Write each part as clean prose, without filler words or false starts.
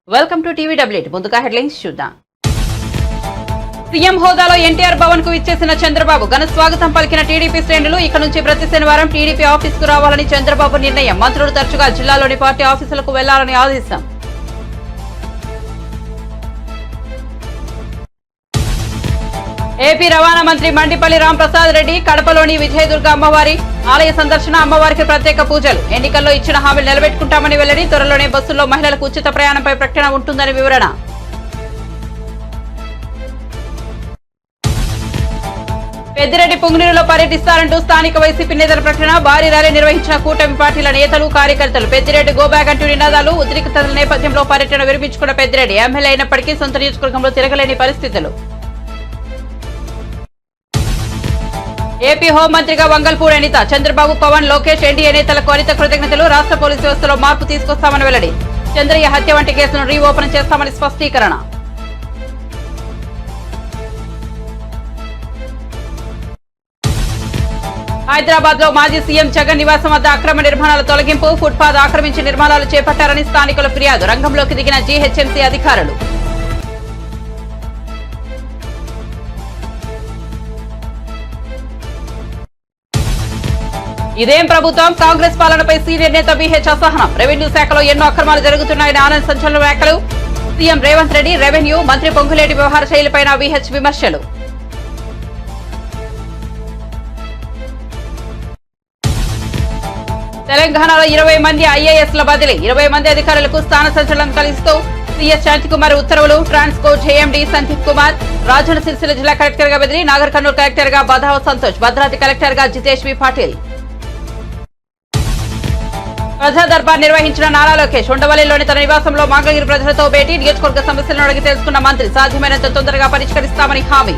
Welcome to TV డబ్ల్యూట్. ముందుగా headlines చూద్దాం. CM హోదాలో ఎన్టీఆర్ భవన్ కు ఇచ్చేసిన చంద్రబాబు ఘన స్వాగతం పలికిన టీడీపీ శ్రేణులు. ఇక నుంచి ప్రతి శనివారం టీడీపీ ఆఫీస్ కు రావాలని చంద్రబాబు నిర్ణయం. మంత్రులు తరచుగా జిల్లాలోని పార్టీ ఆఫీసులకు వెళ్లాలని ఆదేశం. ఏపీ రవాణా మంత్రి మండిపల్లి రాంప్రసాద్ రెడ్డి కడపలోని విజయదుర్గ అమ్మవారి ఆలయ సందర్శన. అమ్మవారికి ప్రత్యేక పూజలు. ఎన్నికల్లో ఇచ్చిన హామీలు నిలబెట్టుకుంటామని వెల్లడి. త్వరలోనే బస్సుల్లో మహిళలకు ఉచిత ప్రయాణంపై ప్రకటన ఉంటుందని వివరణ. పెద్దిరెడ్డి పుంగనూరులో పర్యటిస్తారంటూ స్థానిక వైసీపీ నేతల ప్రకటన. భారీ ర్యాలీ నిర్వహించిన కూటమి పార్టీల నేతలు కార్యకర్తలు. పెద్దిరెడ్డి గోబ్యాక్ అంటూ నినాదాలు. ఉద్రిక్తతల నేపథ్యంలో పర్యటన విరమించుకున్న పెద్దిరెడ్డి ఎమ్మెల్యే అయినప్పటికీ సొంత నియోజకవర్గంలో తిరగలేని పరిస్థితులు. ఏపీ హోంమంత్రిగా వంగల్పూడి అనిత. చంద్రబాబు, పవన్, లోకేష్, ఎన్డీఏ నేతలకు అనిత కృతజ్ఞతలు. రాష్ట్ర పోలీసు వ్యవస్థలో మార్పు తీసుకొస్తామని వెల్లడి. చంద్రయ్య హత్య వంటి కేసులను రీఓపెన్ చేస్తామని స్పష్టీకరణ. హైదరాబాద్ లో మాజీ సీఎం జగన్ నివాసం వద్ద అక్రమ నిర్మాణాల తొలగింపు. ఫుట్పాత్ ఆక్రమించి నిర్మాణాలు చేపట్టారని స్థానికుల ఫిర్యాదు. రంగంలోకి దిగిన జీహెచ్ఎంసీ అధికారులు. ఇదేం ప్రభుత్వం? కాంగ్రెస్ పాలనపై సీనియర్ నేత బీహెచ్ అసహనం. రెవెన్యూ శాఖలో ఎన్నో అక్రమాలు జరుగుతున్నాయని ఆనంద్ సంచలన వ్యాఖ్యలు. సీఎం రేవంత్ రెడ్డి, రెవెన్యూ మంత్రి పొంగులేటి వ్యవహార శైలిపై బీహెచ్ విమర్శలు. తెలంగాణలో 20 మంది ఐఏఎస్ల బదిలీ. 20 మంది అధికారులకు స్థాన సంచలనం కలిగిస్తూ సీఎస్ శాంతికుమార్ ఉత్తర్వులు. ట్రాన్స్కో జేఎండీ సందీప్ కుమార్ రాజన్న సిరిసిల్ల జిల్లా కలెక్టర్ గా బదిలీ. నాగర్ కర్నూలు కలెక్టర్ గా బదావ సంతోష్, భద్రాద్రి కలెక్టర్ గా జితేష్ వి పాటిల్. ప్రజా దర్బార్ నిర్వహించిన నారా లోకేష్. ఉండవల్లిలోని తన నివాసంలో మంగళగిరి ప్రజలతో భేటీ. నియోజకవర్గ సమస్యలను అడిగి తెలుసుకున్న మంత్రి. సాధ్యమైనంత తొందరగా పరిష్కరిస్తామని హామీ.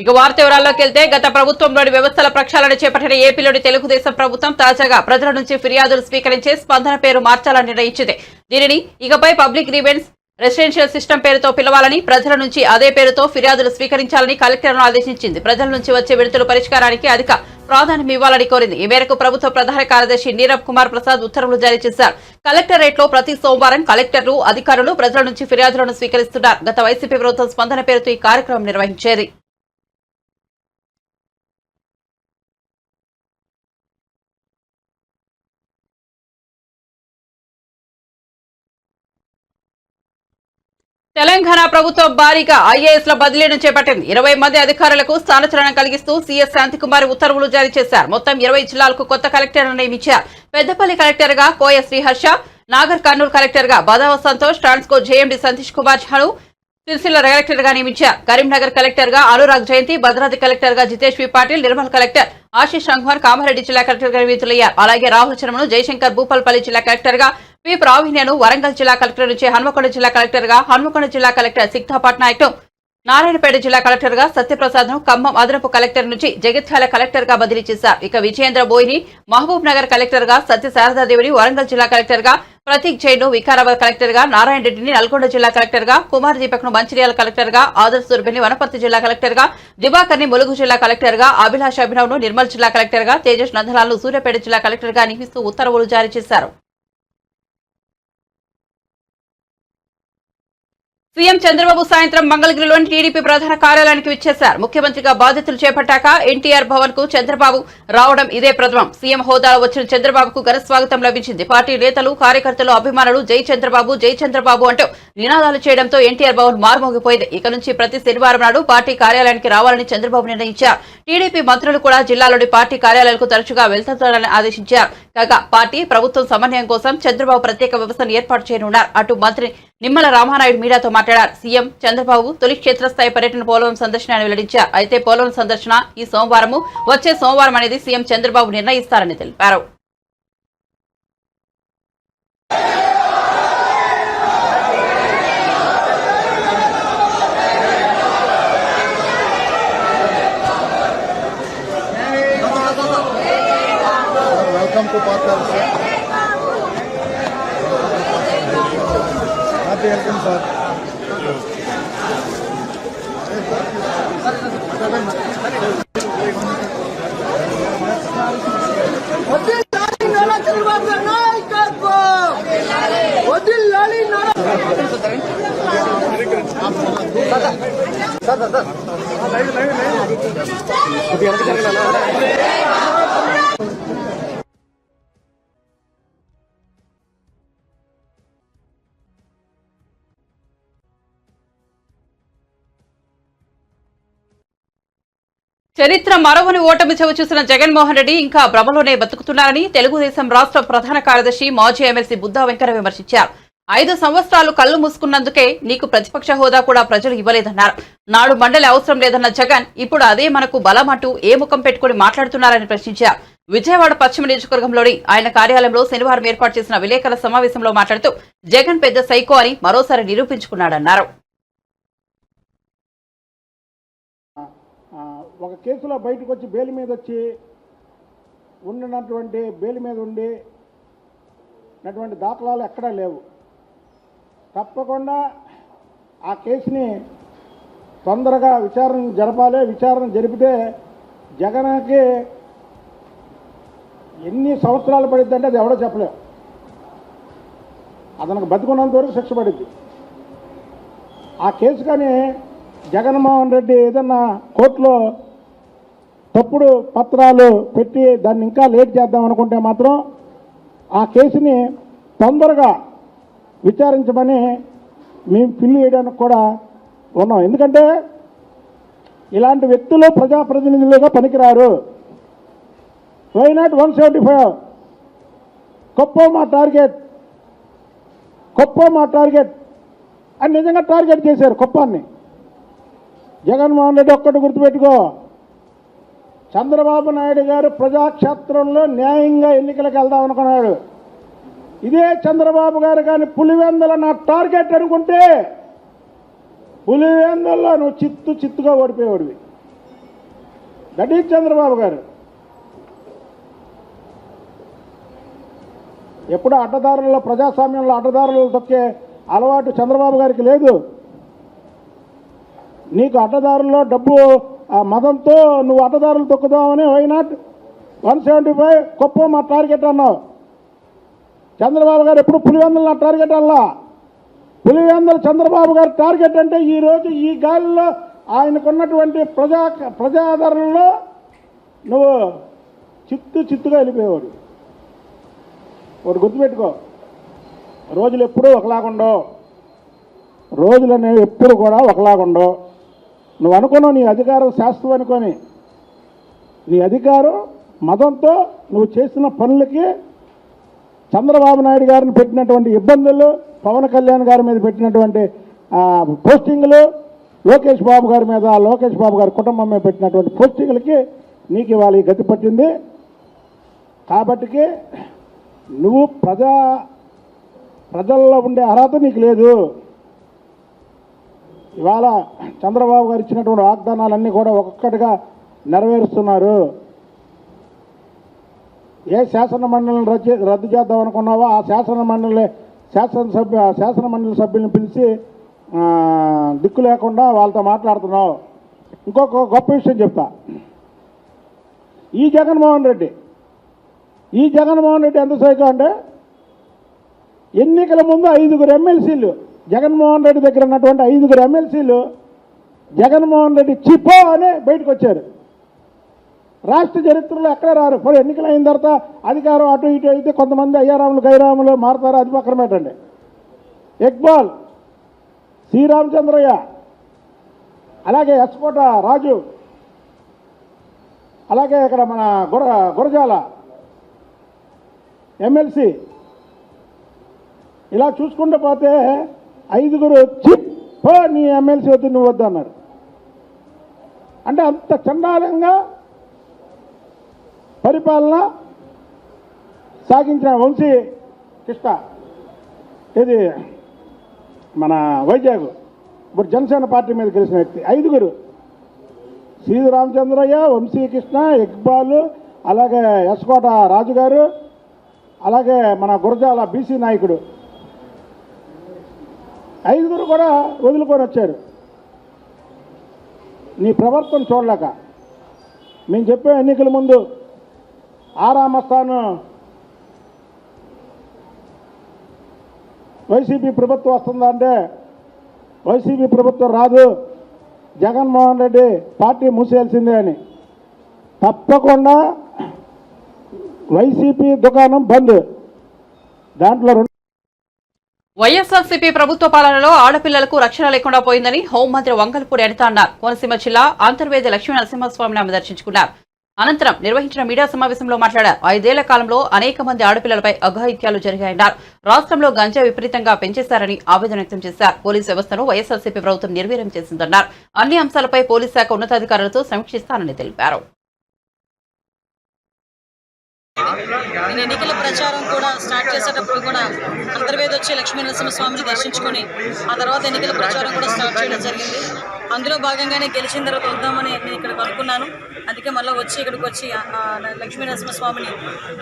ఇక వార్త వివరాల్లోకి వెళ్తే, గత ప్రభుత్వంలోని వ్యవస్థల ప్రక్షాళన చేపట్టిన ఏపీలోని తెలుగుదేశం ప్రభుత్వం తాజాగా ప్రజల నుంచి ఫిర్యాదులు స్వీకరించే స్పందన పేరు మార్చాలని నిర్ణయించింది. దీనిని ఇకపై పబ్లిక్ గ్రీవెన్స్ రెసిడెన్షియల్ సిస్టమ్ పేరుతో పిలవాలని, ప్రజల నుంచి అదే పేరుతో ఫిర్యాదులు స్వీకరించాలని కలెక్టర్ను ఆదేశించింది. ప్రజల నుంచి వచ్చే విడతల పరిష్కారానికి అధిక ప్రాధాన్యం ఇవ్వాలని కోరింది. ఈ మేరకు ప్రభుత్వ ప్రధాన కార్యదర్శి నీరబ్ కుమార్ ప్రసాద్ ఉత్తర్వులు జారీ చేశారు. కలెక్టరేట్ లో ప్రతి సోమవారం కలెక్టర్లు, అధికారులు ప్రజల నుంచి ఫిర్యాదులను స్వీకరిస్తున్నారు. గత వైసీపీ ప్రభుత్వం స్పందన పేరుతో ఈ కార్యక్రమం నిర్వహించేది. తెలంగాణ ప్రభుత్వం భారీగా ఐఏఎస్ల బదిలీను చేపట్టింది. 20 మంది అధికారులకు స్థానచలనం కలిగిస్తూ సీఎస్ శాంతికుమార్ ఉత్తర్వులు జారీ చేశారు. మొత్తం 20 జిల్లాలకు కొత్త కలెక్టర్లను నియమించారు. పెద్దపల్లి కలెక్టర్ గా కోయ శ్రీహర్ష, నాగర్ కర్నూలు కలెక్టర్ గా బదావ సంతోష్, ట్రాన్స్కో జేఎండీ సంతీష్ కుమార్ ఝాను సిరిసిల్ల కలెక్టర్ గా నియమించారు. కరీంనగర్ కలెక్టర్ గా అనురాగ్ జయంతి, భద్రాద్రి కలెక్టర్ గా జితేష్ వి పాటిల్, నిర్మల్ కలెక్టర్ ఆశీష్ సంఘ్వాన్ కామారెడ్డి జిల్లా కలెక్టర్ గా నియమితులయ్యారు. అలాగే రాహుల్ చరణ్ను జయశంకర్ భూపాల్పల్లి జిల్లా కలెక్టర్ గా, పి ప్రావీణ్యను వరంగల్ జిల్లా కలెక్టర్ నుంచి హన్మకొండ జిల్లా కలెక్టర్ గా, హన్మకొండ జిల్లా కలెక్టర్ సిక్తా పట్నాయక్ ను నారాయణపేట జిల్లా కలెక్టర్ గా, సత్యప్రసాద్ ను ఖమ్మం అదనపు కలెక్టర్ నుంచి జగిత్యాల కలెక్టర్ గా బదిలీ చేశారు. ఇక విజయేంద్ర బోయిని మహబూబ్ నగర్ కలెక్టర్ గా, సత్య శారదాదేవిని వరంగల్ జిల్లా కలెక్టర్ గా, ప్రతీక్ జైన్ ను వికారాబాద్ కలెక్టర్ గా, నారాయణ రెడ్డిని నల్గొండ జిల్లా కలెక్టర్ గా, కుమార్ దీపక్ ను మంచిర్యాల కలెక్టర్ గా, ఆదర్శ్ దుర్బిని వనపర్తి జిల్లా కలెక్టర్ గా, దివాకర్ ని ములుగు జిల్లా కలెక్టర్ గా, అభిలాష్ అభినవ్ ను నిర్మల్ జిల్లా కలెక్టర్ గా, తేజస్ నందలాల్ ను సూర్యాపేట జిల్లా కలెక్టర్ గా నియమిస్తూ ఉత్తర్వులు జారీ చేశారు. సీఎం చంద్రబాబు సాయంత్రం మంగళగిరిలోని టీడీపీ ప్రధాన కార్యాలయానికి విచ్చేశారు. ముఖ్యమంత్రిగా బాధ్యతలు చేపట్టాక ఎన్టీఆర్ భవన్ కు చంద్రబాబు రావడం ఇదే ప్రథమం. సీఎం హోదాలో వచ్చిన చంద్రబాబుకు ఘన స్వాగతం లభించింది. పార్టీ నేతలు, కార్యకర్తలు, అభిమానులు జై చంద్రబాబు, జై చంద్రబాబు అంటూ నినాదాలు చేయడంతో ఎన్టీఆర్ భవన్ మారుమోగిపోయింది. ఇక నుంచి ప్రతి శనివారం నాడు పార్టీ కార్యాలయానికి రావాలని చంద్రబాబు నిర్ణయించారు. టీడీపీ మంత్రులు కూడా జిల్లాలోని పార్టీ కార్యాలయాలకు తరచుగా వెళ్తారని ఆదేశించారు. కాగా పార్టీ ప్రభుత్వం సమన్వయం కోసం చంద్రబాబు ప్రత్యేక వ్యవస్థను ఏర్పాటు చేయనున్నారు. అటు మంత్రి నిమ్మల రామానాయుడు మీడియాతో మాట్లాడారు. సీఎం చంద్రబాబు తొలి క్షేత్రస్థాయి పర్యటన పోలవరం సందర్శన అని వెల్లడించారు. అయితే పోలవరం సందర్శన ఈ సోమవారం, వచ్చే సోమవారం అనేది సీఎం చంద్రబాబు నిర్ణయిస్తారని తెలిపారు. సార్ చరిత్ర మరవని ఓటమి చవి చూసిన జగన్మోహన్ రెడ్డి ఇంకా భ్రమలోనే బతుకుతున్నారని తెలుగుదేశం రాష్ట్ర ప్రధాన కార్యదర్శి మాజీ ఎమ్మెల్సీ బుద్దా వెంకట విమర్శించారు. 5 సంవత్సరాలు కళ్లు మూసుకున్నందుకే నీకు ప్రతిపక్ష హోదా కూడా ప్రజలు ఇవ్వలేదన్నారు. నాడు మండలి అవసరం లేదన్న జగన్ ఇప్పుడు అదే మనకు బలమంటూ ఏ ముఖం పెట్టుకుని మాట్లాడుతున్నారని ప్రశ్నించారు. విజయవాడ పశ్చిమ నియోజకవర్గంలోని ఆయన కార్యాలయంలో శనివారం ఏర్పాటు చేసిన విలేకరుల సమావేశంలో మాట్లాడుతూ జగన్ పెద్ద సైకో అని మరోసారి నిరూపించుకున్నాడన్నారు. ఒక కేసులో బయటకు వచ్చి బెయిల్ మీద వచ్చి ఉన్నటువంటి బెయిల్ మీద ఉండి నటువంటి దాఖలాలు ఎక్కడా లేవు. తప్పకుండా ఆ కేసుని తొందరగా విచారణ జరపాలి. విచారణ జరిపితే జగన్కి ఎన్ని సంవత్సరాలు పడిద్దంటే అది ఎవడో చెప్పలేవు. అతనికి బతుకున్నంత వరకు శిక్ష పడిద్ది. ఆ కేసు కానీ జగన్మోహన్ రెడ్డి ఏదన్నా కోర్టులో తప్పుడు పత్రాలు పెట్టి దాన్ని ఇంకా లేట్ చేద్దాం అనుకుంటే మాత్రం ఆ కేసుని తొందరగా విచారించమని మేము పిల్లి వేయడానికి కూడా ఉన్నాం. ఎందుకంటే ఇలాంటి వ్యక్తులు ప్రజాప్రతినిధులుగా పనికిరారు. వై నాట్ 175 కుప్పం మా టార్గెట్ అని నిజంగా టార్గెట్ చేశారు కుప్పాన్ని. జగన్మోహన్ రెడ్డి ఒక్కటి గుర్తుపెట్టుకో, చంద్రబాబు నాయుడు గారు ప్రజాక్షేత్రంలో న్యాయంగా ఎన్నికలకు వెళ్దాం అనుకున్నాడు. ఇదే చంద్రబాబు గారు కానీ పులివెందుల నా టార్గెట్ అనుకుంటే పులివెందుల్లో నువ్వు చిత్తుగా ఓడిపోయేవాడివి. దట్ ఈజ్ చంద్రబాబు గారు. ఎప్పుడూ అడ్డదారుల్లో ప్రజాస్వామ్యంలో అడ్డదారులు తొక్కే అలవాటు చంద్రబాబు గారికి లేదు. నీకు అడ్డదారుల్లో డబ్బు మదంతో నువ్వు అడ్డదారులు తొక్కుదామని వై నాట్ 175 కుప్పం మా టార్గెట్ అన్నావు. చంద్రబాబు గారు ఎప్పుడు పులివెందులు నా టార్గెట్ అల్లా. పులివెందులు చంద్రబాబు గారి టార్గెట్ అంటే ఈరోజు ఈ గాలిలో ఆయనకున్నటువంటి ప్రజాదరణలో నువ్వు చిత్తుగా వెళ్ళిపోయేవాడు. ఒకటి గుర్తుపెట్టుకో, రోజులు ఎప్పుడూ ఒకలాగుండవు. రోజులు అనేవి ఎప్పుడు కూడా ఒకలాగుండవు. నువ్వు అనుకున్నావు నీ అధికారం శాస్త్రం అనుకొని, నీ అధికారం మదంతో నువ్వు చేసిన పనులకి చంద్రబాబు నాయుడు గారిని పెట్టినటువంటి ఇబ్బందులు, పవన్ కళ్యాణ్ గారి మీద పెట్టినటువంటి పోస్టింగ్లు, లోకేష్ బాబు గారి మీద, లోకేష్ బాబు గారి కుటుంబం మీద పెట్టినటువంటి పోస్టింగ్లకి నీకు ఇవాళ ఈ గతి పట్టింది. కాబట్టికి నువ్వు ప్రజల్లో ఉండే అర్హత నీకు లేదు. ఇవాళ చంద్రబాబు గారు ఇచ్చినటువంటి వాగ్దానాలన్నీ కూడా ఒక్కొక్కటిగా నెరవేరుస్తున్నారు. ఏ శాసనమండలిని రద్దు చేద్దాం అనుకున్నావో ఆ శాసనమండలి సభ్యులను పిలిచి దిక్కు లేకుండా వాళ్ళతో మాట్లాడుతున్నావు. ఇంకొక గొప్ప విషయం చెప్తా. ఈ జగన్మోహన్ రెడ్డి ఎంత సైకో అంటే ఎన్నికల ముందు 5 ఎమ్మెల్సీలు జగన్మోహన్ రెడ్డి దగ్గర ఉన్నటువంటి 5 ఎమ్మెల్సీలు జగన్మోహన్ రెడ్డి చిపో అని బయటకు వచ్చారు. రాష్ట్ర చరిత్రలో ఎక్కడ రారు. ఇప్పుడు ఎన్నికలు అయిన తర్వాత అధికారం అటు ఇటు అయితే కొంతమంది అయ్యారాములు గైరాములు మారుతారు, అది పక్కన పెట్టండి. ఇక్బాల్, శ్రీరామచంద్రయ్య, అలాగే ఎస్కోట రాజు, అలాగే ఇక్కడ మన గురజాల ఎమ్మెల్సీ, ఇలా చూసుకుంటూ పోతే 5 చిప్పో నీ ఎమ్మెల్సీ వద్దు నువ్వు వద్దు అన్నారు. అంటే అంత చండాలంగా పరిపాలన సాగించిన వంశీ కృష్ణ, ఇది మన వైజాగ్, ఇప్పుడు జనసేన పార్టీ మీద గెలిచిన వ్యక్తి. 5 శ్రీరామచంద్రయ్య, వంశీ కృష్ణ, ఇక్బాలు, అలాగే ఎస్కోట రాజు గారు, అలాగే మన గురజాల బీసీ నాయకుడు, 5 కూడా వదులుకొని వచ్చారు. నీ ప్రవర్తన చూడలేక మేము చెప్పే ఎన్నికల ముందు ఆరామస్థాను వైసీపీ ప్రభుత్వం వస్తుందంటే వైసీపీ ప్రభుత్వం రాదు, జగన్మోహన్ రెడ్డి పార్టీ మూసేయాల్సిందే అని. తప్పకుండా వైసీపీ దుకాణం బంద్. దాంట్లో వైఎస్ఆర్సీపీ ప్రభుత్వ పాలనలో ఆడపిల్లలకు రక్షణ లేకుండా పోయిందని హోంమంత్రి వంగలపూడి అనిత అన్నారు. కోనసీమ జిల్లా అంతర్వేది లక్ష్మీ నరసింహస్వామిని ఆమె దర్శించుకున్నారు. అనంతరం నిర్వహించిన మీడియా సమావేశంలో మాట్లాడారు. 5 ఏళ్ల కాలంలో అనేక మంది ఆడపిల్లలపై అఘాయిత్యాలు జరిగాయన్నారు. రాష్ట్రంలో గంజా విపరీతంగా పెంచేశారని ఆవేదన వ్యక్తం చేశారు. పోలీసు వ్యవస్థను వైఎస్ఆర్సీపీ ప్రభుత్వం నిర్వీర్యం చేసిందన్నారు. అన్ని అంశాలపై పోలీసు శాఖ ఉన్నతాధికారులతో సమీక్షిస్తానని తెలిపారు. నేను ఎన్నికల ప్రచారం కూడా స్టార్ట్ చేసేటప్పుడు కూడా అంతర్వేది వచ్చి లక్ష్మీ నరసింహస్వామిని దర్శించుకొని ఆ తర్వాత ఎన్నికల ప్రచారం కూడా స్టార్ట్ చేయడం జరిగింది. అందులో భాగంగానే గెలిచిన తర్వాత వద్దామని నేను ఇక్కడికి అనుకున్నాను. అందుకే మళ్ళీ ఇక్కడికి వచ్చి లక్ష్మీ నరసింహస్వామిని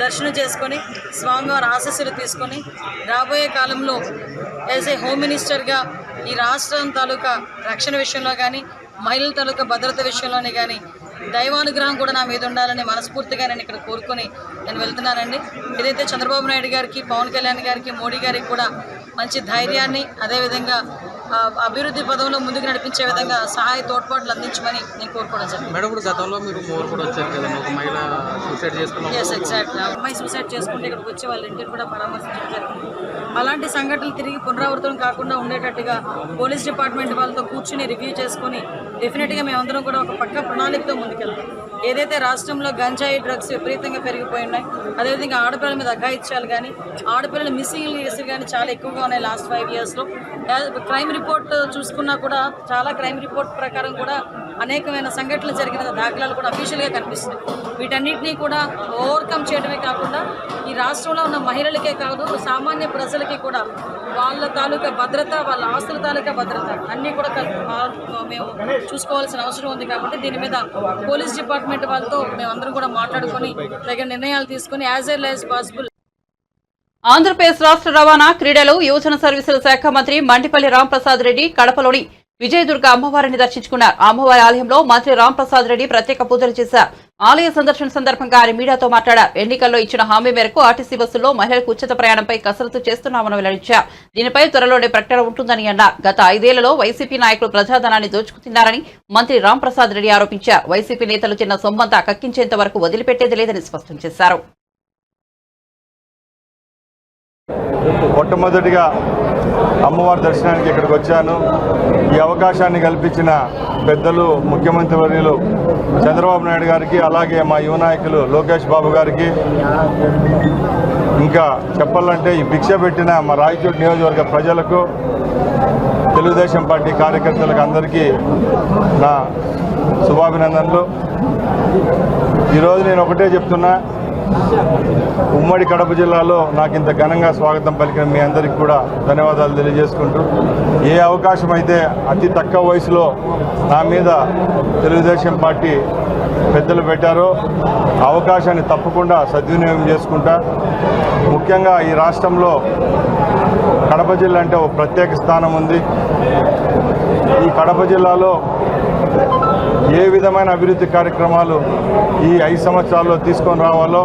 దర్శనం చేసుకొని స్వామివారి ఆశీస్సులు తీసుకొని రాబోయే కాలంలో యాజ్ ఏ హోమ్ మినిస్టర్గా ఈ రాష్ట్రం తాలూకా రక్షణ విషయంలో కానీ మహిళల తాలూకా భద్రత విషయంలోనే కానీ దైవానుగ్రహం కూడా నా మీద ఉండాలని మనస్ఫూర్తిగా నేను ఇక్కడ కోరుకొని నేను వెళ్తున్నానండి. ఏదైతే చంద్రబాబు నాయుడు గారికి, పవన్ కళ్యాణ్ గారికి, మోడీ గారికి కూడా మంచి ధైర్యాన్ని, అదేవిధంగా అభివృద్ధి పదంలో ముందుకు నడిపించే విధంగా సహాయ తోడ్పాట్లు అందించమని నేను కోరుకోవడం జరిగింది. మేడం, ఇప్పుడు గతంలో మీరు కూడా వచ్చారు కదా, ఒక మహిళ సూసైడ్ చేసుకున్నారు. Yes, exactly. అమ్మాయి సూసైడ్ చేసుకుంటే ఇక్కడికి వచ్చి వాళ్ళ ఇంటిని కూడా పరామర్శించడం జరిగింది. అలాంటి సంఘటనలు తిరిగి పునరావృతం కాకుండా ఉండేటట్టుగా పోలీస్ డిపార్ట్మెంట్ వాళ్ళతో కూర్చుని రివ్యూ చేసుకుని డెఫినెట్గా మేమందరం కూడా ఒక పక్క ప్రణాళికతో ముందుకెళ్తాం. ఏదైతే రాష్ట్రంలో గంజాయి డ్రగ్స్ విపరీతంగా పెరిగిపోయి ఉన్నాయి, అదేవిధంగా ఆడపిల్లల మీద అఘాయిత్యాలు కానీ ఆడపిల్లల మిస్సింగ్ కేసులు కానీ చాలా ఎక్కువగా ఉన్నాయి లాస్ట్ 5 ఇయర్స్లో. క్రైమ్ రిపోర్ట్ చూసుకున్నా కూడా చాలా క్రైమ్ రిపోర్ట్ ప్రకారం కూడా అనేకమైన సంఘటనలు జరిగిన దాఖలాలు కూడా అఫీషియల్గా కనిపిస్తున్నాయి. వీటన్నిటినీ కూడా ఓవర్కమ్ చేయడమే కాకుండా ఈ రాష్ట్రంలో ఉన్న మహిళలకే కాదు సామాన్య ప్రజలకి కూడా వాళ్ళ తాలూకా భద్రత, వాళ్ళ ఆస్తుల తాలూకా భద్రత అన్నీ కూడా మేము చూసుకోవాల్సిన అవసరం ఉంది. కాబట్టి దీని మీద పోలీస్ డిపార్ట్మెంట్ వాళ్ళతో మేమందరం కూడా మాట్లాడుకొని తగిన నిర్ణయాలు తీసుకొని as early as possible. Andhra Pradesh రాష్ట్ర రవాణా, క్రీడలు, యువజన సర్వీసుల శాఖ మంత్రి మండిపల్లి రాంప్రసాద్ రెడ్డి కడపలోని విజయదుర్గ అమ్మవారిని దర్శించుకున్నారు. అమ్మవారి ఆలయంలో మంత్రి రాంప్రసాద్ రెడ్డి ప్రత్యేక పూజలు చేశారు. ఆలయ సందర్శన సందర్భంగా ఆయన మీడియాతో మాట్లాడారు. ఎన్నికల్లో ఇచ్చిన హామీ మేరకు ఆర్టీసీ బస్సుల్లో మహిళలకు ఉచిత ప్రయాణంపై కసరత్తు చేస్తున్నామని వెల్లడించారు. దీనిపై త్వరలోనే ప్రకటన ఉంటుందని అన్నారు. గత 5 ఏళ్లలో వైసీపీ నాయకులు ప్రజాధనాన్ని దోచుకుతున్నారని మంత్రి రాంప్రసాద్ రెడ్డి ఆరోపించారు. వైసీపీ నేతలు చిన్న సొమ్మంతా కక్కించేంత వరకు వదిలిపెట్టేది లేదని స్పష్టం చేశారు. మొట్టమొదటిగా అమ్మవారి దర్శనానికి ఇక్కడికి వచ్చాను. ఈ అవకాశాన్ని కల్పించిన పెద్దలు ముఖ్యమంత్రి వర్యులు చంద్రబాబు నాయుడు గారికి, అలాగే మా యువ నాయకులు లోకేష్ బాబు గారికి, ఇంకా చెప్పాలంటే ఈ భిక్ష పెట్టిన మా రాయచోటి నియోజకవర్గ ప్రజలకు, తెలుగుదేశం పార్టీ కార్యకర్తలకు అందరికీ నా శుభాభినందనలు. ఈరోజు నేను ఒకటే చెప్తున్నా, ఉమ్మడి కడప జిల్లాలో నాకు ఇంత ఘనంగా స్వాగతం పలికిన మీ అందరికీ కూడా ధన్యవాదాలు తెలియజేసుకుంటూ, ఏ అవకాశం అయితే అతి తక్కువ వయసులో నా మీద తెలుగుదేశం పార్టీ పెద్దలు పెట్టారో అవకాశాన్ని తప్పకుండా సద్వినియోగం చేసుకుంటా. ముఖ్యంగా ఈ రాష్ట్రంలో కడప జిల్లా అంటే ఒక ప్రత్యేక స్థానం ఉంది. ఈ కడప జిల్లాలో ఏ విధమైన అభివృద్ధి కార్యక్రమాలు ఈ 5 సంవత్సరాల్లో తీసుకొని రావాలో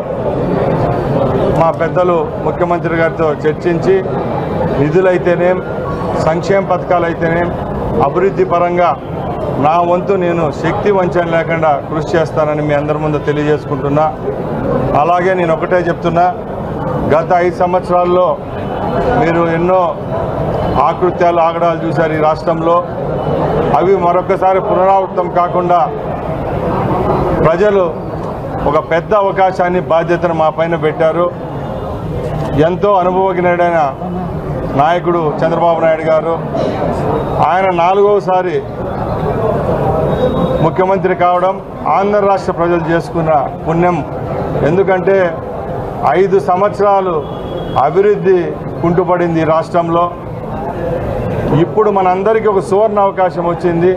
మా పెద్దలు ముఖ్యమంత్రి గారితో చర్చించి నిధులైతేనేం, సంక్షేమ పథకాలైతేనేం, అభివృద్ధి పరంగా నా వంతు నేను శక్తి వంచన లేకుండా కృషి చేస్తానని మీ అందరి ముందు తెలియజేసుకుంటున్నా. అలాగే నేను ఒకటే చెప్తున్నా, గత 5 సంవత్సరాల్లో మీరు ఎన్నో ఆకృత్యాలు, ఆగడాలు చూశారు ఈ రాష్ట్రంలో. అవి మరొకసారి పునరావృతం కాకుండా ప్రజలు ఒక పెద్ద అవకాశాన్ని, బాధ్యతను మా పైన పెట్టారు. ఎంతో అనుభవజ్ఞుడైన నాయకుడు చంద్రబాబు నాయుడు గారు, ఆయన 4వసారి ముఖ్యమంత్రి కావడం ఆంధ్ర రాష్ట్ర ప్రజలు చేసుకున్న పుణ్యం. ఎందుకంటే 5 సంవత్సరాలు అభివృద్ధి కుంటుపడింది ఈ రాష్ట్రంలో. ఇప్పుడు మనందరికీ ఒక సువర్ణ అవకాశం వచ్చింది.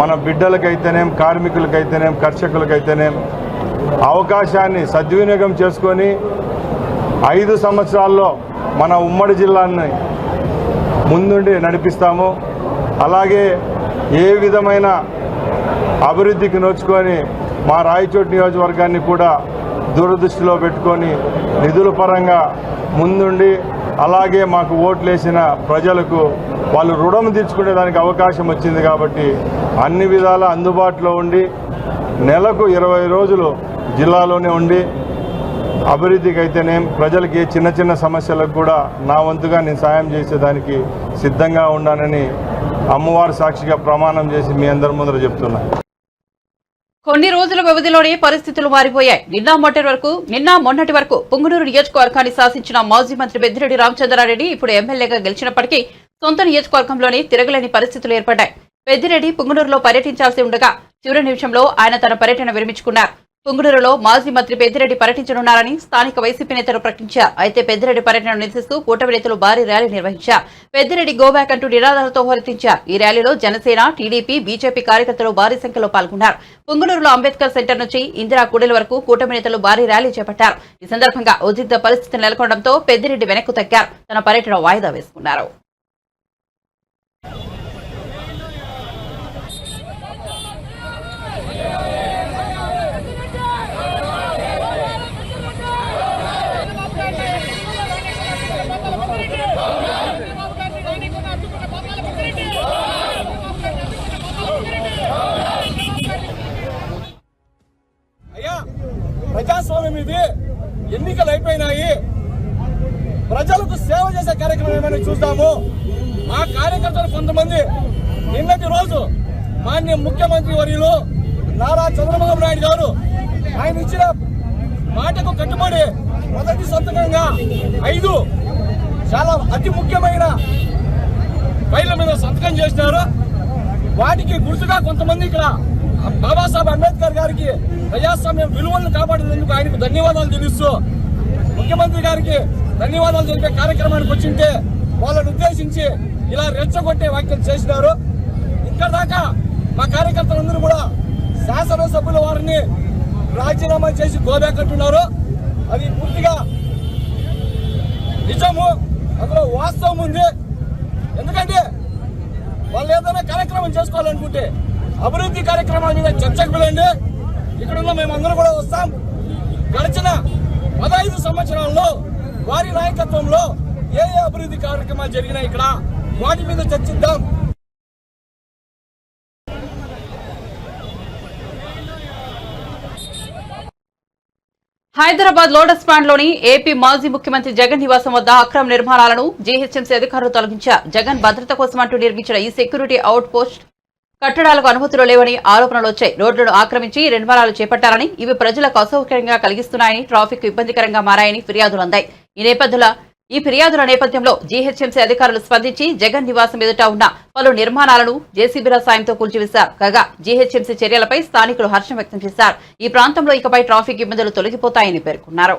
మన బిడ్డలకైతేనేం, కార్మికులకైతేనేం, కర్షకులకైతేనేం అవకాశాన్ని సద్వినియోగం చేసుకొని 5 సంవత్సరాల్లో మన ఉమ్మడి జిల్లాని ముందుండి నడిపిస్తాము. అలాగే ఏ విధమైన అభివృద్ధికి నోచుకొని మా రాయచోటి నియోజకవర్గాన్ని కూడా దూరదృష్టిలో పెట్టుకొని నిధుల పరంగా ముందుండి, అలాగే మాకు ఓట్లేసిన ప్రజలకు వాళ్ళు రుణం తీర్చుకునే దానికి అవకాశం వచ్చింది. కాబట్టి అన్ని విధాల అందుబాటులో ఉండి నెలకు 20 రోజులు జిల్లాలోనే ఉండి అభివృద్ధికి అయితేనే ప్రజలకి చిన్న చిన్న సమస్యలకు కూడా నా వంతుగా నేను సాయం చేసేదానికి సిద్ధంగా ఉన్నానని అమ్మవారి సాక్షిగా ప్రమాణం చేసి మీ అందరి ముందర చెప్తున్నా. కొన్ని రోజుల వ్యవధిలోనే పరిస్థితులు మారిపోయాయి. నిన్న మొన్నటి వరకు పుంగనూరు నియోజకవర్గాన్ని శాసించిన మాజీ మంత్రి పెద్దిరెడ్డి రామచంద్రారెడ్డి ఇప్పుడు ఎమ్మెల్యేగా గెలిచినప్పటికీ సొంత నియోజకవర్గంలోనే తిరగలేని పరిస్థితులు ఏర్పడ్డాయి. పెద్దిరెడ్డి పుంగనూరులో పర్యటించాల్సి ఉండగా చివరి నిమిషంలో ఆయన తన పర్యటన విరమించుకున్నారు. పుంగనూరులో మాజీ మంత్రి పెద్దిరెడ్డి పర్యటించనున్నారని స్థానిక వైసీపీ నేతలు ప్రకటించారు. అయితే పెద్దిరెడ్డి పర్యటనను నిరసిస్తూ కూటమి నేతలు భారీ ర్యాలీ నిర్వహించారు. పెద్దిరెడ్డి గోబ్యాక్ అంటూ నినాదాలతో హోరెత్తించారు. ఈ ర్యాలీలో జనసేన, టీడీపీ, బీజేపీ కార్యకర్తలు భారీ సంఖ్యలో పాల్గొన్నారు. పుంగనూరులో అంబేద్కర్ సెంటర్ నుంచి ఇందిరా కూడలి వరకు కూటమి నేతలు భారీ ర్యాలీ చేపట్టారు. ఈ సందర్భంగా ఉద్రిక్త పరిస్థితి నెలకొనడంతో పెద్దిరెడ్డి వెనక్కు తగ్గారు. తన పర్యటన వాయిదా వేసుకున్నారు. ప్రజాస్వామ్యం ఇది, ఎన్నికలు అయిపోయినాయి, ప్రజలకు సేవ చేసే కార్యక్రమం ఏమైనా చూద్దాము. మా కార్యకర్తలు కొంతమంది నిన్నటి రోజు మాన్య ముఖ్యమంత్రి వర్యులు నారా చంద్రబాబు నాయుడు గారు ఆయన ఇచ్చిన మాటకు కట్టుబడి మొదటి సంతకంగా 5 చాలా అతి ముఖ్యమైన ఫైళ్ల మీద సంతకం చేసినారు. వాటికి గుర్తుగా కొంతమంది ఇక్కడ బాబాసాహెబ్ అంబేద్కర్ గారికి ప్రజాస్వామ్యం విలువలను కాపాడినందుకు ఆయనకు ధన్యవాదాలు తెలుస్తూ ముఖ్యమంత్రి గారికి ధన్యవాదాలు తెలిపే కార్యక్రమానికి వచ్చింటే వాళ్ళని ఉద్దేశించి ఇలా రెచ్చగొట్టే వ్యాఖ్యలు చేసినారు. ఇక్కడ దాకా మా కార్యకర్తలందరూ కూడా శాసనసభ్యుల వారిని రాజీనామా చేసి గోబ్యాక్ అంటున్నారు. అది పూర్తిగా నిజము, అందులో వాస్తవం ఉంది. ఎందుకంటే వాళ్ళు ఏదైనా కార్యక్రమం చేసుకోవాలనుకుంటే అభివృద్ధి కార్యక్రమాల మీద చర్చకు పిలండి. ఇక్కడున్న మేమందరూ కూడా వస్తాం. గడిచిన 15 సంవత్సరాల్లో వారి నాయకత్వంలో ఏ అభివృద్ధి కార్యక్రమాలు జరిగినాయి ఇక్కడ వాటి మీద చర్చిద్దాం. హైదరాబాద్ లోటస్ పాండ్ లోని ఏపీ మాజీ ముఖ్యమంత్రి జగన్ నివాసం వద్ద అక్రమ నిర్మాణాలను జీహెచ్ఎంసీ అధికారులు తొలగించారు. జగన్ భద్రత కోసం అంటూ నిర్మించిన ఈ సెక్యూరిటీ అవుట్ పోస్ట్ కట్టడాలకు అనుమతులు లేవని ఆరోపణలు వచ్చాయి. రోడ్లను ఆక్రమించి నిర్మాణాలు చేపట్టారని, ఇవి ప్రజలకు అసౌకర్యంగా కలిగిస్తున్నాయని, ట్రాఫిక్ ఇబ్బందికరంగా మారాయని ఫిర్యాదులు అందాయి. ఈ ఫిర్యాదుల నేపథ్యంలో జీహెచ్ఎంసీ అధికారులు స్పందించి జగన్ నివాసం ఎదుట ఉన్న పలు నిర్మాణాలను జేసీబీల సాయంతో కూల్చివేశారు. కాగా జీహెచ్ఎంసీ చర్యలపై స్థానికులు హర్షం వ్యక్తం చేశారు. ఈ ప్రాంతంలో ఇకపై ట్రాఫిక్ ఇబ్బందులు తొలగిపోతాయని పేర్కొన్నారు.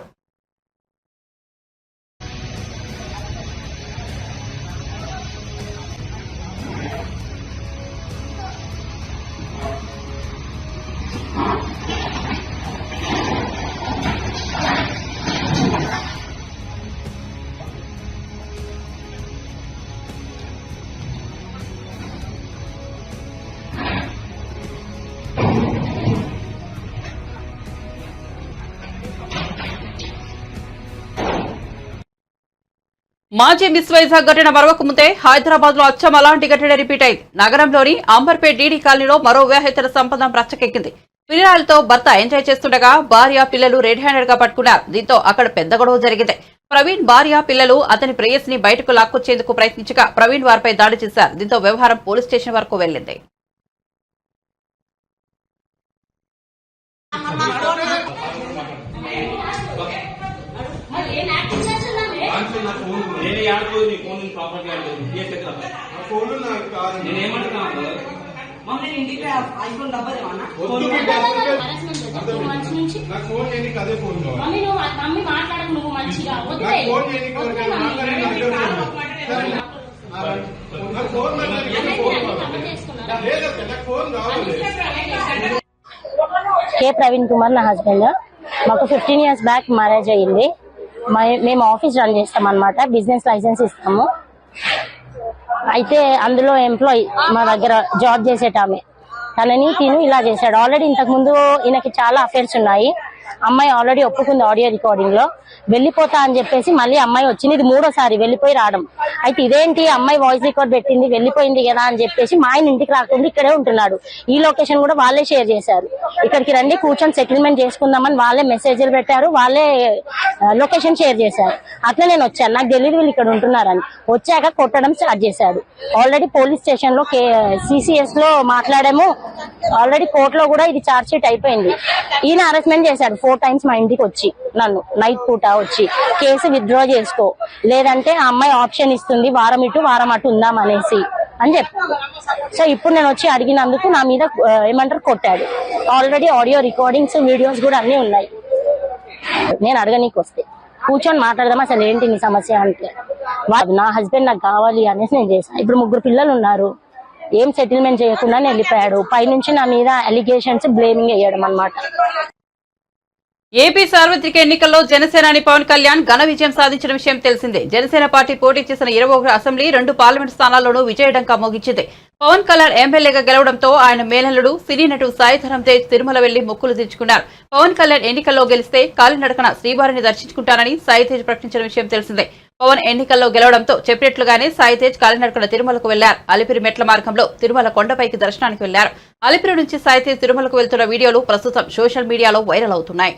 మాజీ మిస్ వైజాగ్ ఘటన మరొక ముందే హైదరాబాద్ లో అచ్చం అలాంటి ఘటన రిపీట్ అయింది. నగరంలోని అంబర్పేట్ డీడీ కాలనీలో మరో వివాహేతర సంబంధం రచ్చకెక్కింది. పిల్లలతో భర్త ఎంజాయ్ చేస్తుండగా భార్య పిల్లలు రెడ్ హ్యాండెడ్ గా పట్టుకున్నారు. దీంతో అక్కడ పెద్ద గొడవ జరిగింది. ప్రవీణ్ భార్య పిల్లలు అతని ప్రేయస్ని బయటకు లాక్కొచ్చేందుకు ప్రయత్నించగా ప్రవీణ్ వారిపై దాడి చేశారు. దీంతో వ్యవహారం పోలీస్ స్టేషన్ వరకు వెళ్లింది. కే ప్రవీణ్ కుమార్ నా హస్బెండ్. మాకు 15 years బ్యాక్ మ్యారేజ్ అయ్యింది. మేము ఆఫీస్ రన్ చేస్తాం అన్నమాట. బిజినెస్ లైసెన్స్ ఇస్తాము. అయితే అందులో ఎంప్లాయీ మా దగ్గర జాబ్ చేసేటామె తనని తిను ఇలా చేశాడు. ఆల్రెడీ ఇంతకు ముందు ఈయనకి చాలా అఫైర్స్ ఉన్నాయి. అమ్మాయి ఆల్రెడీ ఒప్పుకుంది ఆడియో రికార్డింగ్ లో. వెళ్ళిపోతా అని చెప్పేసి మళ్ళీ అమ్మాయి వచ్చింది. ఇది 3వ సారి వెళ్ళిపోయి రావడం. అయితే ఇదేంటి అమ్మాయి వాయిస్ రికార్డ్ పెట్టింది వెళ్ళిపోయింది కదా అని చెప్పేసి మా ఆయన ఇంటికి రాకుండా ఇక్కడే ఉంటున్నాడు. ఈ లొకేషన్ కూడా వాళ్ళే షేర్ చేశారు. ఇక్కడికి రండి కూర్చొని సెటిల్మెంట్ చేసుకుందామని వాళ్ళే మెసేజ్లు పెట్టారు, వాళ్ళే లొకేషన్ షేర్ చేశారు. అట్లా నేను వచ్చాను, నాకు తెలియదు వీళ్ళు ఇక్కడ ఉంటున్నారని. వచ్చాక కొట్టడం స్టార్ట్ చేశాడు. ఆల్రెడీ పోలీస్ స్టేషన్ లో సిసిఎస్ లో మాట్లాడాము, ఆల్రెడీ కోర్టులో కూడా ఇది ఛార్జ్ షీట్ అయిపోయింది. ఈయన హరాస్మెంట్ చేశాడు 4 times మా ఇంటికి వచ్చి, నన్ను నైట్ పూట వచ్చి కేసు విత్డ్రా చేసుకో లేదంటే ఆ అమ్మాయి ఆప్షన్ ఇస్తుంది వారం ఇటు వారం అటు ఉందాం అనేసి అని చెప్పాను. సో ఇప్పుడు నేను వచ్చి అడిగినందుకు నా మీద ఏమంటారు కొట్టాడు. ఆల్రెడీ ఆడియో రికార్డింగ్స్ వీడియోస్ కూడా అన్ని ఉన్నాయి. నేను అడగనీకి వస్తే కూర్చొని మాట్లాడదాం అసలు ఏంటి నీ సమస్య అంటే నా హస్బెండ్ నాకు కావాలి అనేసి నేను చేశాను. ఇప్పుడు 3 పిల్లలు ఉన్నారు, ఏం సెటిల్మెంట్ చేయకుండా వెళ్ళిపోయాడు. పైనుంచి నా మీద అలిగేషన్స్ బ్లేమింగ్ వేయడం అన్నమాట. ఏపీ సార్వత్రిక ఎన్నికల్లో జనసేనాని పవన్ కళ్యాణ్ ఘన విజయం సాధించిన విషయం తెలిసిందే. జనసేన పార్టీ పోటీ చేసిన 21 అసెంబ్లీ 2 పార్లమెంట్ స్థానాల్లోనూ విజయడంకా మోగించింది. పవన్ కళ్యాణ్ ఎమ్మెల్యేగా గెలవడంతో ఆయన మేనల్లుడు సినీ నటుడు సాయిధరం తేజ్ తిరుమల వెళ్లి మొక్కులు తీర్చుకున్నారు. పవన్ కళ్యాణ్ ఎన్నికల్లో గెలిస్తే కాలినడకన శ్రీవారిని దర్శించుకుంటానని సాయి తేజ్ ప్రకటించిన విషయం తెలిసిందే. పవన్ ఎన్నికల్లో గెలవడంతో చెప్పినట్లుగానే సాయి తేజ్ కాలినడకన తిరుమలకు వెళ్లారు. అలిపిరి మెట్ల మార్గంలో తిరుమల కొండపైకి దర్శనానికి వెళ్లారు. అలిపిరి నుంచి సాయి తేజ్ తిరుమలకు వెళ్తున్న వీడియోలు ప్రస్తుతం సోషల్ మీడియాలో వైరల్ అవుతున్నాయి.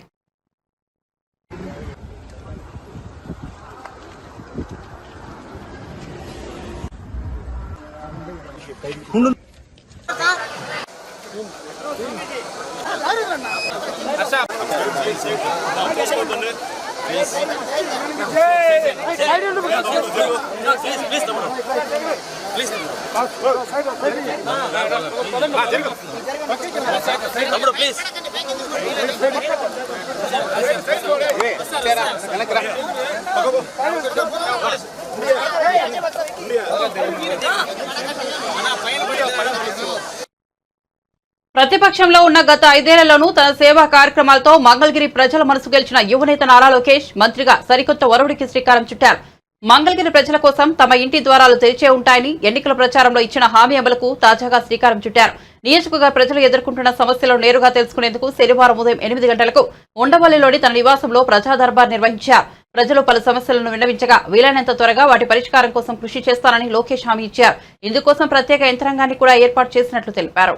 ప్రతిపక్షంలో ఉన్న గత 5 ఏళ్లలోనూ తన సేవా కార్యక్రమాలతో మంగళగిరి ప్రజల మనసు గెలిచిన యువనేత నారా లోకేష్ మంత్రిగా సరికొత్త ఒరవడికి శ్రీకారం చుట్టారు. మంగళగిరి ప్రజల కోసం తమ ఇంటి ద్వారాలు తెరిచే ఉంటాయని ఎన్నికల ప్రచారంలో ఇచ్చిన హామీ అమలుకు తాజాగా శ్రీకారం చుట్టారు. నియోజకవర్గ ప్రజలు ఎదుర్కొంటున్న సమస్యలను నేరుగా తెలుసుకునేందుకు శనివారం ఉదయం 8 గంటలకు ఉండవల్లిలోని తన నివాసంలో ప్రజా దర్బార్ నిర్వహించారు. ప్రజలు పలు సమస్యలను విన్నవించగా వీలైనంత త్వరగా వాటి పరిష్కారం కోసం కృషి చేస్తానని లోకేష్ హామీ ఇచ్చారు. ఇందుకోసం ప్రత్యేక యంత్రాంగాన్ని కూడా ఏర్పాటు చేసినట్లు తెలిపారు.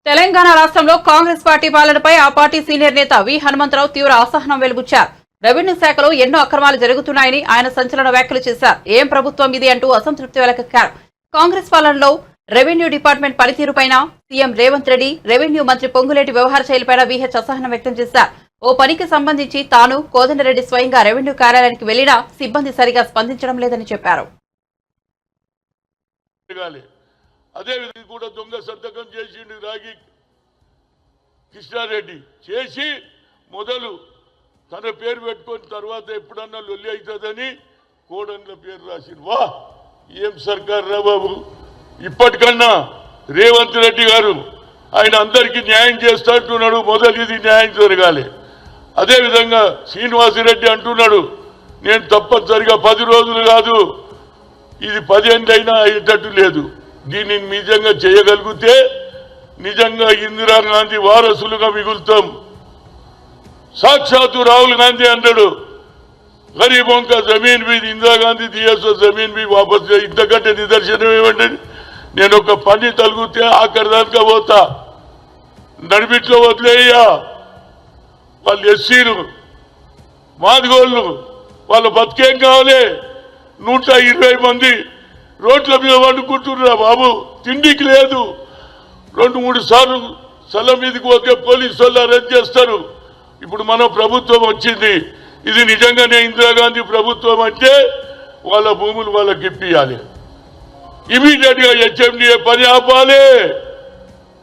తెలంగాణ రాష్ట్రంలో కాంగ్రెస్ పార్టీ పాలనపై ఆ పార్టీ సీనియర్ నేత వి హనుమంతరావు తీవ్ర అసహనం వెలుబుచ్చారు. రెవెన్యూ శాఖలో ఎన్నో అక్రమాలు జరుగుతున్నాయని ఆయన సంచలన వ్యాఖ్యలు చేశారు. ఏం ప్రభుత్వం ఇది అంటూ అసంతృప్తి వెలకెక్కారు. కాంగ్రెస్ పాలనలో రెవెన్యూ డిపార్ట్మెంట్ పనితీరుపైన సీఎం రేవంత్ రెడ్డి, రెవెన్యూ మంత్రి పొంగులేటి వ్యవహార శైలిపైన విహెచ్ అసహనం వ్యక్తం చేశారు. ఓ పనికి సంబంధించి తాను కోదండరెడ్డి స్వయంగా రెవెన్యూ కార్యాలయానికి వెళ్లినా సిబ్బంది సరిగా స్పందించడం లేదని చెప్పారు. అదే విధంగా కూడా దొంగ సంతకం చేసిండు రాగి కృష్ణారెడ్డి చేసి మొదలు తన పేరు పెట్టుకొని తర్వాత ఎప్పుడన్నా లొల్లి అవుతుందని కోడన్ల పేరు రాసిండు. వా ఏం సర్కార్ రా బాబు! ఇప్పటికన్నా రేవంత్ రెడ్డి గారు ఆయన అందరికీ న్యాయం చేస్తా అంటున్నాడు. మొదలు ఇది న్యాయం జరగాలి. అదేవిధంగా శ్రీనివాసరెడ్డి అంటున్నాడు నేను తప్పనిసరిగా 10 రోజులు కాదు ఇది 10 ఏళ్ళైనా అయ్యేటట్టు లేదు. దీన్ని నిజంగా చేయగలిగితే నిజంగా ఇందిరాగాంధీ వారసులుగా మిగులుతాం. సాక్షాత్తు రాహుల్ గాంధీ అన్నాడు गरीबों का जमीन भी इंदिरा गांधी दिए सो जमीन भी वापस इंतकंटे निदर्शन ఏమంటే నేను ఒక పని తలుగుతే ఆఖరిదాకా పోతా నడిమిట్లో వదిలేయ్యా. వాళ్ళు ఎస్సీలు మాదిగోళ్ళు వాళ్ళ బతికేం కావాలి? 120 మంది రోడ్ల మీద వండుకుంటున్నారా బాబు? తిండికి లేదు. 2-3 సార్లు స్థలం మీదకి పోతే పోలీసు వాళ్ళు అరెస్ట్ చేస్తారు. ఇప్పుడు మన ప్రభుత్వం వచ్చింది. ఇది నిజంగానే ఇందిరాగాంధీ ప్రభుత్వం అంటే వాళ్ళ భూములు వాళ్ళకి ఇప్పియాలి. ఇమీడియట్ గా హెచ్ఎండిఏ పని ఆపాలి.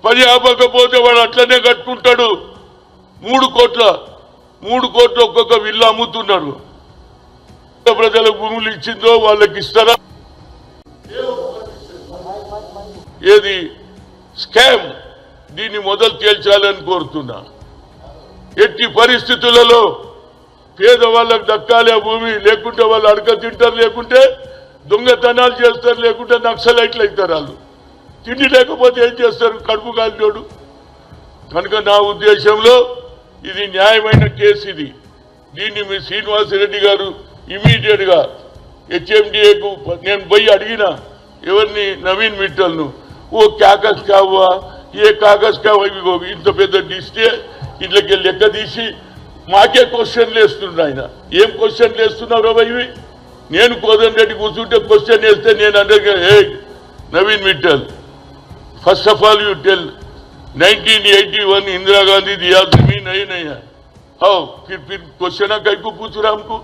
పని ఆపకపోతే వాడు అట్లనే కట్టుకుంటాడు. 3 కోట్ల ఒక్కొక్క విల్లు అమ్ముతున్నారు. ప్రజలకు భూములు ఇచ్చిందో వాళ్ళకి ఇస్తారా? ఏది స్కామ్ దీన్ని మొదలు తేల్చాలని కోరుతున్నా. ఎట్టి పరిస్థితులలో పేదవాళ్ళకు దక్కాలి ఆ భూమి, లేకుంటే వాళ్ళు అడక తింటారు, లేకుంటే దొంగతనాలు చేస్తారు, లేకుంటే నక్సలైట్లు అవుతారు. వాళ్ళు తిండి లేకపోతే ఏం చేస్తారు? కడుపు కాలినోడు. కనుక నా ఉద్దేశంలో ఇది న్యాయమైన కేసు. దీన్ని మీ శ్రీనివాసరెడ్డి గారు ఇమీడియట్గా హెచ్ఎండిఏకు నేను పోయి అడిగిన ఎవరిని, నవీన్ మిట్టల్ను, ఓ కాగజ్ కావా ఏ కాగజ్ కావా, ఇంత పెద్ద డిస్టే ఇట్లకి లెక్క తీసి మాకే క్వశ్చన్లు వేస్తుండ్రు. ఆయన ఏం క్వశ్చన్లు వేస్తున్నారో ఇవి? నేను కోదండ రెడ్డి కూర్చుంటే క్వశ్చన్ వేస్తే నేను అంటే ఏ Naveen Mittal, first of all you tell 1981 Indira Gandhi दिया जमीन नहीं नहीं है, हाँ फिर क्वेश्चन कई को पूछ रहा हमको,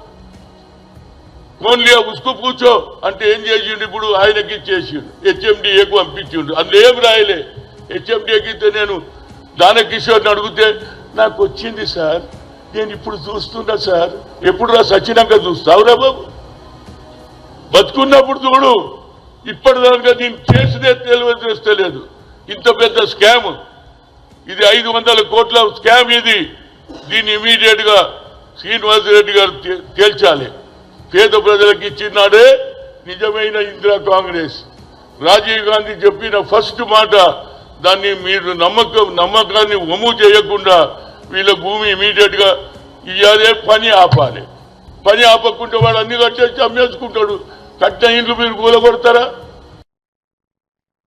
कौन लिया उसको पूछो అంటే ఏం చేసిండు? ఇప్పుడు ఆయనకి ఇచ్చేసిండు, హెచ్ఎండిఏకు పంపించిండు. అందులో ఏం రాయలే. హెచ్ఎండిఏకి ఇస్తే నేను దానకిషోర్ని అడిగితే నాకు వచ్చింది సార్, నేను ఇప్పుడు చూస్తున్నా సార్. ఎప్పుడు రా సచ్చినాక చూస్తావురా బాబు? బతుకున్నప్పుడు చూడు. ఇప్పటిదాకా దీన్ని చేసినే తెలియజేస్తలేదు. ఇంత పెద్ద స్కామ్ ఇది, 500 కోట్ల స్కామ్ ఇది. దీన్ని ఇమీడియట్ గా శ్రీనివాసరెడ్డి గారు తేల్చాలి. పేద ప్రజలకు ఇచ్చినాడే నిజమైన ఇందిరా కాంగ్రెస్. రాజీవ్ గాంధీ చెప్పిన ఫస్ట్ మాట, దాన్ని మీరు నమ్మకాన్ని వమ్ము చేయకుండా వీళ్ళ భూమి ఇమీడియట్ గా ఇయ్యాలే, పని ఆపాలి. పని ఆపకుంటే వాడు అన్ని కట్టేసి అమ్మేసుకుంటాడు. కట్టిన ఇండ్లు మీరు కూలగొడతారా?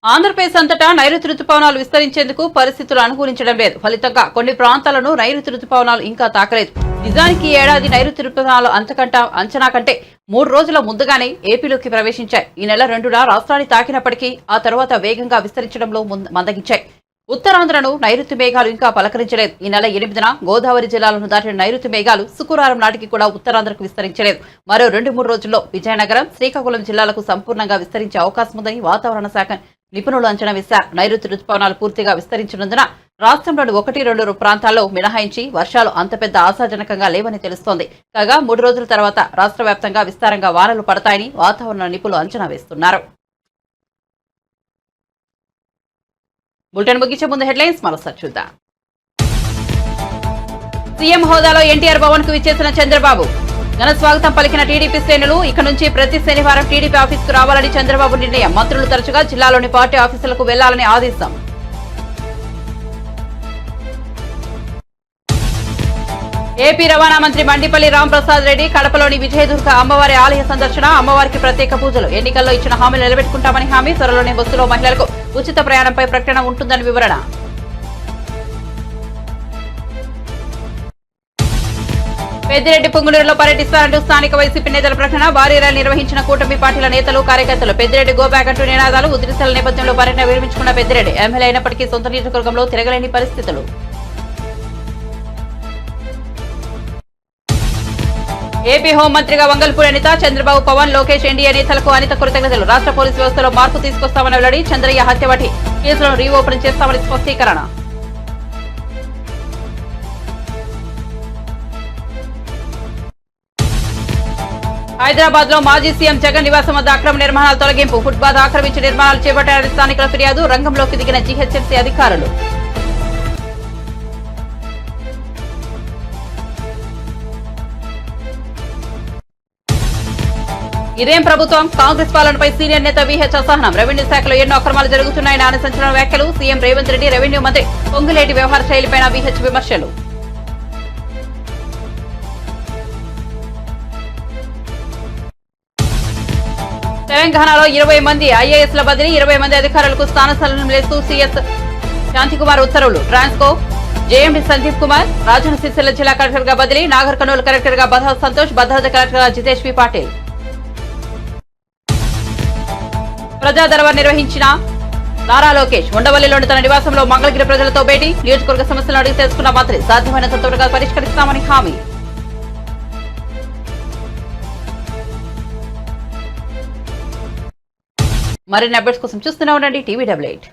ఆంధ్రప్రదేశ్ అంతటా నైరుతి రుతుపవనాలు విస్తరించేందుకు పరిస్థితులు అనుకూలించడం లేదు. ఫలితంగా కొన్ని ప్రాంతాలను నైరుతి రుతుపవనాలు ఇంకా తాకలేదు. నిజానికి ఏడాది నైరుతి రుతుపవనాలు అంచనా కంటే 3 రోజుల ముందుగానే ఏపీలోకి ప్రవేశించాయి. ఈ నెల 2న రాష్ట్రాన్ని తాకినప్పటికీ ఆ తర్వాత వేగంగా విస్తరించడంలో మందగించాయి. ఉత్తరాంధ్రను నైరుతి మేఘాలు ఇంకా పలకరించలేదు. ఈ నెల 8న గోదావరి జిల్లాలను దాటిన నైరుతి మేఘాలు శుక్రవారం నాటికి కూడా ఉత్తరాంధ్రకు విస్తరించలేదు. మరో 2-3 రోజుల్లో విజయనగరం, శ్రీకాకుళం జిల్లాలకు సంపూర్ణంగా విస్తరించే అవకాశం ఉందని వాతావరణ శాఖ నిపుణులు అంచనా వేశారు. నైరుతి రుతుపవనాలు పూర్తిగా విస్తరించనుందున రాష్ట్రంలోని 1-2 ప్రాంతాల్లో మినహాయించి వర్షాలు అంత పెద్ద ఆశాజనకంగా లేవని తెలుస్తోంది. కాగా 3 రోజుల తర్వాత రాష్ట్ర వ్యాప్తంగా విస్తారంగా వానలు పడతాయని వాతావరణ నిపుణులు అంచనా వేస్తున్నారు. బులెటిన్ ముగించే ముందు హెడ్లైన్స్ మరోసారి చూద్దాం. సీఎం హోదాలో ఎన్టీఆర్ భవన్ కు విచ్చేసిన చంద్రబాబు ఘన స్వాగతం పలికిన టీడీపీ శ్రేణులు. ఇక నుంచి ప్రతి శనివారం టీడీపీ ఆఫీసుకు రావాలని చంద్రబాబు నిర్ణయం. మంత్రులు తరచుగా జిల్లాలోని పార్టీ ఆఫీసులకు వెళ్లాలని ఆదేశం. ఏపీ రవాణా మంత్రి మండిపల్లి రాంప్రసాద్ రెడ్డి కడపలోని విజయదుర్గ అమ్మవారి ఆలయ సందర్శన. అమ్మవారికి ప్రత్యేక పూజలు. ఎన్నికల్లో ఇచ్చిన హామీలు నిలబెట్టుకుంటామని హామీ. త్వరలోనే బస్సులో మహిళలకు ఉచిత ప్రయాణంపై ప్రకటన ఉంటుందని వివరణ. పెద్దిరెడ్డి పుంగునూరులో పర్యటిస్తారంటూ స్థానిక వైసీపీ నేతల ప్రకటన. భారీ ర్యాలీ నిర్వహించిన కూటమి పార్టీల నేతలు, కార్యకర్తలు. పెద్దిరెడ్డి గోబ్యాక్ అంటూ నినాదాలు. ఉద్రిక్తల నేపథ్యంలో పర్యటన విరమించుకున్న పెద్దిరెడ్డి ఎమ్మెల్యే అయినప్పటికీ సొంత నియోజకవర్గంలో తిరగలేని పరిస్థితులు. ఏపీ హోంమంత్రిగా వంగల్పూడి అనిత. చంద్రబాబు, పవన్, లోకేష్, ఎన్డీఏ నేతలకు అనిత కృతజ్ఞతలు. రాష్ట్ర పోలీసు వ్యవస్థలో మార్పు తీసుకొస్తామని వెల్లడి. చంద్రయ్య హత్య వంటి కేసులను రీఓపెన్ చేస్తామని స్పష్టీకరణ. హైదరాబాద్ లో మాజీ సీఎం జగన్ నివాసం వద్ద అక్రమ నిర్మాణాల తొలగింపు. ఫుట్పాత్ ఆక్రమించి నిర్మాణాలు చేపట్టారని స్థానికుల ఫిర్యాదు. రంగంలోకి దిగిన జీహెచ్ఎంసీ అధికారులు. ఇదేం ప్రభుత్వం? కాంగ్రెస్ పాలనపై సీనియర్ నేత వీహెచ్ అసహనం. రెవెన్యూ శాఖలో ఎన్నో అక్రమాలు జరుగుతున్నాయని ఆయన సంచలన వ్యాఖ్యలు. సీఎం రేవంత్ రెడ్డి, రెవెన్యూ మంత్రి పొంగులేటి వ్యవహార శైలిపై వీహెచ్ విమర్శలు. తెలంగాణలో 20 మంది ఐఏఎస్ల బదిలీ. 20 మంది అధికారులకు స్థానసలనం లేస్తూ సీఎస్ శాంతికుమార్ ఉత్తర్వులు. ట్రాన్స్కో జేఎండీ సందీప్ కుమార్ రాజన్న సిరిసిల్ల జిల్లా కలెక్టర్ గా బదిలీ. నాగర్ కర్నూలు కలెక్టర్ గా బధా సంతోష్, భద్రాద్రి కలెక్టర్ గా జితేష్ వి పాటిల్. ప్రజా దర్బార్ నిర్వహించిన నారా లోకేష్. ఉండవల్లిలోని తన నివాసంలో మంగళగిరి ప్రజలతో భేటీ. నియోజకవర్గ సమస్యలను అడిగి తెలుసుకున్న మంత్రి. సాధ్యమైనంత త్వరగా పరిష్కరిస్తామని హామీ. మరిన్ని అప్డేట్స్ కోసం చూస్తూనే ఉండండి టీవీ డబ్ల్యూ8.